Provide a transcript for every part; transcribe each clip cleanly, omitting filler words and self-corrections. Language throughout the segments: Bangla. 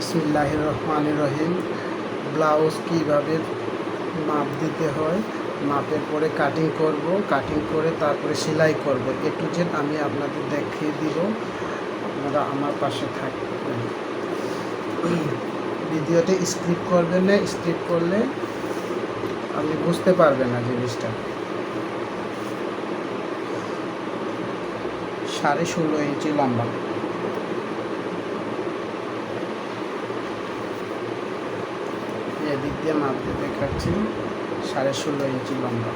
বিসমিল্লাহির রহমানির রহিম। ব্লাউজ কীভাবে মাপ দিতে হয়, মাপের পরে কাটিং করব, কাটিং করে তারপরে সেলাই করব, এ টু জেড আমি আপনাদের দেখিয়ে দিব। আপনারা আমার পাশে থাকবেন। ভিডিওতে স্কিপ করবেন না, স্কিপ করলে আপনি বুঝতে পারবেন না জিনিসটা। 16.5 ইঞ্চি লম্বা, এদিক দিয়ে মাপ দিয়ে দেখাচ্ছি। 16.5 ইঞ্চি লম্বা।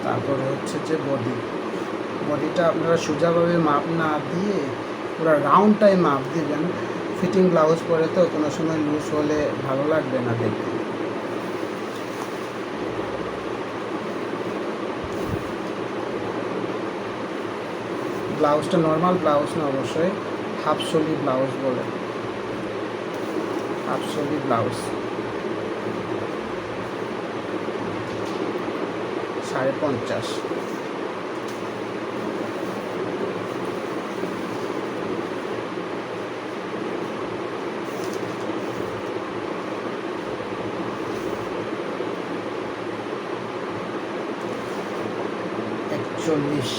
তারপরে হচ্ছে যে বডিটা আপনারা সোজাভাবে মাপ না দিয়ে পুরো রাউন্ডটাই মাপ দিবেন। ফিটিং ব্লাউজ পরে তো কোনো সময় লুজ হলে ভালো লাগবে না দেখতে। ব্লাউজটা নর্মাল ব্লাউজ না, অবশ্যই হাফ সোলি ব্লাউজ বলে, হাফ সোলি ব্লাউজ। 50.5। চল্লিশ,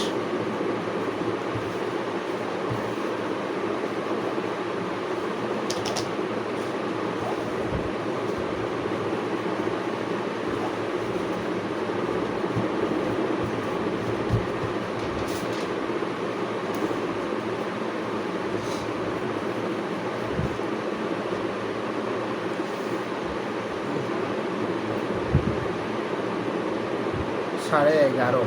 সাড়ে 11,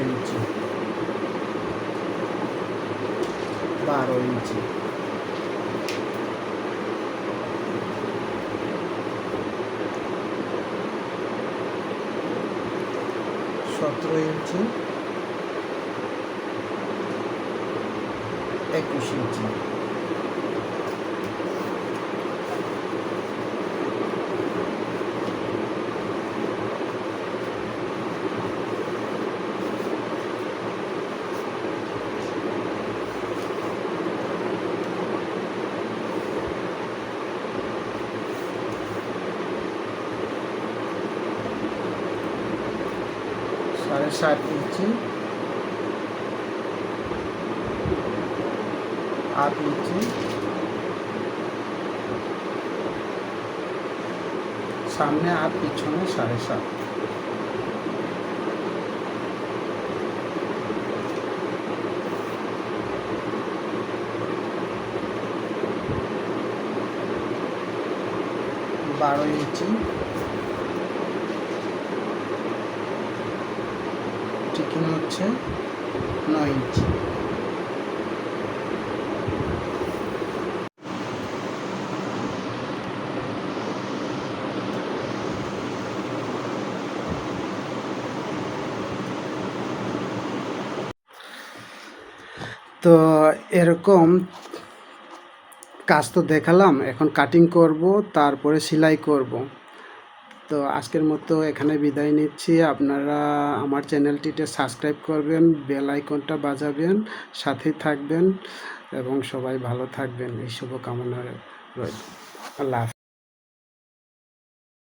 ইঞ্চি, 12 ইঞ্চি, 17 ইঞ্চি, 21 ইঞ্চি, 7.5 ইঞ্চি, 8 ইঞ্চি, সামনে 8, পিছনে 7.5, 12 ইঞ্চি, চিকেন হচ্ছে 9 ইঞ্চি। তো এরকম কাজ তো দেখালাম, এখন কাটিং করব, তারপরে সেলাই করব। তো আজকের মতো এখানে বিদায় নিচ্ছি। আপনারা আমার চ্যানেলটিতে সাবস্ক্রাইব করবেন, বেল আইকনটা বাজাবেন, সাথে থাকবেন এবং সবাই ভালো থাকবেন, এই শুভকামনা রইল। আল্লাহ হাফেজ।